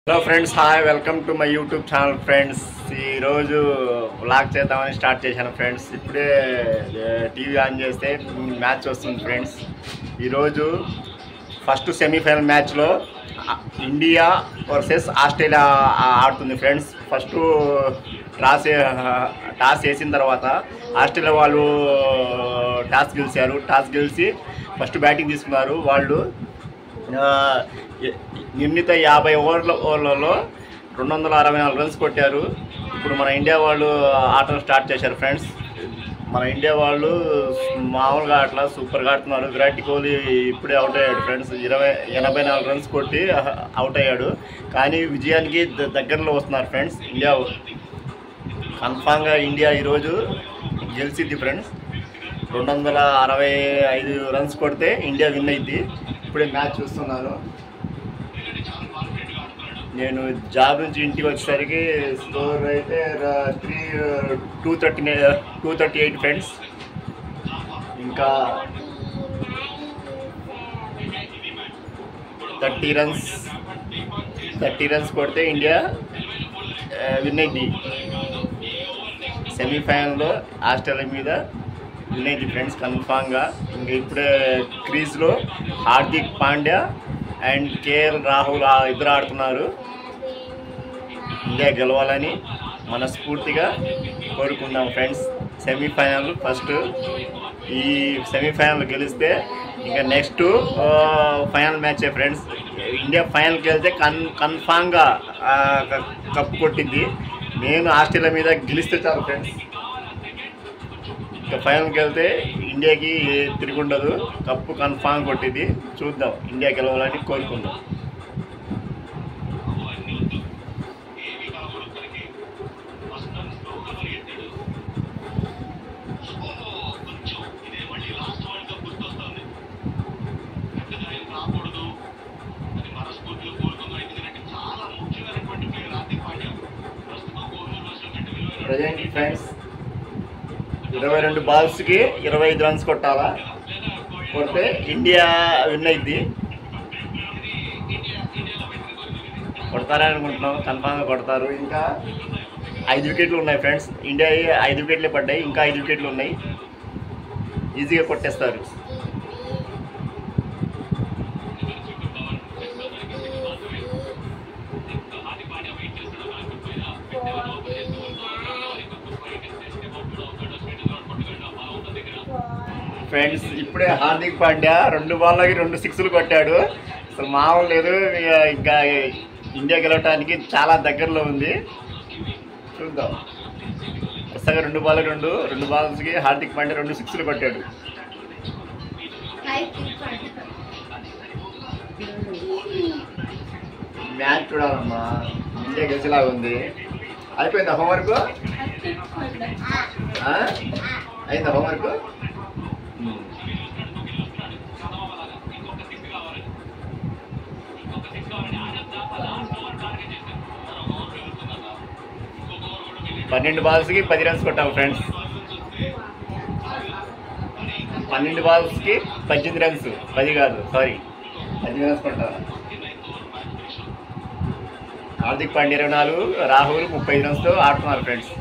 Hello friends, hi, welcome to my YouTube channel friends. ఈరోజు vlog చేద్దామని start చేశాను friends. ఇప్పుడే టీవీ ఆన్ చేస్తే మ్యాచ్ వస్తుంది ఫ్రెండ్స్. ఈరోజు ఫస్ట్ సెమీఫైనల్ మ్యాచ్లో ఇండియా వర్సెస్ ఆస్ట్రేలియా ఆడుతుంది ఫ్రెండ్స్. ఫస్ట్ టాస్ వేసిన తర్వాత ఆస్ట్రేలియా వాళ్ళు టాస్ గెలిచి ఫస్ట్ బ్యాటింగ్ తీసుకున్నారు. వాళ్ళు నిర్ణీత 50 ఓవర్లలో 264 రన్స్ కొట్టారు. ఇప్పుడు మన ఇండియా వాళ్ళు ఆటలు స్టార్ట్ చేశారు ఫ్రెండ్స్. మన ఇండియా వాళ్ళు మామూలుగా అట్లా సూపర్గా ఆడుతున్నారు. విరాట్ కోహ్లీ ఇప్పుడే అవుట్ అయ్యాడు ఫ్రెండ్స్. 84 రన్స్ కొట్టి అవుట్ అయ్యాడు. కానీ విజయానికి దగ్గరలో వస్తున్నారు ఫ్రెండ్స్. ఇండియా కన్ఫామ్గా ఇండియా ఈరోజు గెలిచిద్ది ఫ్రెండ్స్. 265 రన్స్ కొడితే ఇండియా విన్ అయింది. ఇప్పుడే మ్యాచ్ చూస్తున్నాను. నేను జాబ్ నుంచి ఇంటికి వచ్చేసరికి స్కోర్ అయితే 238 ఫ్రెండ్స్. ఇంకా 30 రన్స్ కొడితే ఇండియా విన్ అయింది. సెమీఫైనల్లో ఆస్ట్రేలియా మీద విన్ అయింది ఫ్రెండ్స్ కన్ఫామ్గా. ఇంకా ఇప్పుడే క్రీజ్లో హార్దిక్ పాండ్యా అండ్ కేఎల్ రాహుల్ ఇద్దరు ఆడుతున్నారు. ఇండియా గెలవాలని మనస్ఫూర్తిగా కోరుకుందాం ఫ్రెండ్స్. సెమీఫైనల్ ఫస్ట్ ఈ సెమీఫైనల్ గెలిస్తే ఇంకా నెక్స్ట్ ఫైనల్ మ్యాచే ఫ్రెండ్స్. ఇండియా ఫైనల్కి వెళ్తే కన్ఫామ్గా కప్పు కొట్టింది. నేను ఆస్ట్రేలియా మీద గెలిస్తే చాలు ఫ్రెండ్స్. ఇంకా ఫైనల్కి వెళ్తే ఇండియాకి తిరిగి ఉండదు, కప్పు కన్ఫామ్ కొట్టింది. చూద్దాం, ఇండియా గెలవాలని కోరుకుందాం. ప్రజెంట్ ఫ్రెండ్స్ 22 బాల్స్కి 25 రన్స్ కొట్టాలా. కొడితే ఇండియా విన్ అయింది. కొడతారని అనుకుంటున్నాం, కన్ఫామ్గా కొడతారు. ఇంకా 5 వికెట్లు ఉన్నాయి ఫ్రెండ్స్. ఇండియా 5 వికెట్లే పడ్డాయి, ఇంకా 5 వికెట్లు ఉన్నాయి. ఈజీగా కొట్టేస్తారు. ఫ్రెండ్స్ ఇప్పుడే హార్దిక్ పాండ్యా 2 బాళ్ళకి 2 సిక్స్లు కొట్టాడు. అసలు మామూలు లేదు. ఇంకా ఇండియా గెలవటానికి చాలా దగ్గరలో ఉంది. చూద్దాం. వరుసగా 2 బాల్స్కి హార్దిక్ పాండ్యా 2 సిక్స్లు కొట్టాడు. మ్యాచ్ చూడాలమ్మా, ఇండియా గెలిచేలాగా ఉంది. అయిపోయిందా హోంవర్క్? అయిందా హోంవర్క్? పన్నెండు బాల్స్కి 10 రన్స్ కొట్టాము ఫ్రెండ్స్. 12 బాల్స్కి 18 రన్స్. 10 కాదు, సారీ, 10 రన్స్ కొట్టాము. హార్దిక్ పాండ్యా 24, రాహుల్ 35 రన్స్తో ఆడుతున్నారు ఫ్రెండ్స్.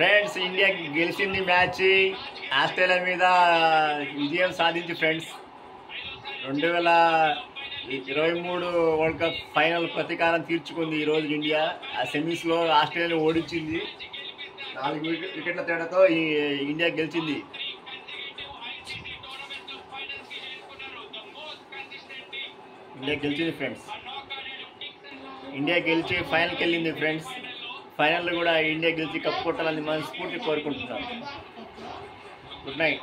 ఫ్రెండ్స్ ఇండియా గెలిచింది మ్యాచ్. ఆస్ట్రేలియా మీద విజయం సాధించి ఫ్రెండ్స్ 2023 వరల్డ్ కప్ ఫైనల్ ప్రతీకారం తీర్చుకుంది ఈరోజు ఇండియా. ఆ సెమీస్లో ఆస్ట్రేలియాని ఓడించింది. 4 వికెట్ల తేడాతో ఇండియా గెలిచింది. ఫ్రెండ్స్ ఇండియా గెలిచి ఫైనల్కి వెళ్ళింది ఫ్రెండ్స్. ఫైనల్లో కూడా ఇండియా గెలిచి కప్పు కొట్టాలని మనస్ఫూర్తి కోరుకుంటున్నాం. Good night.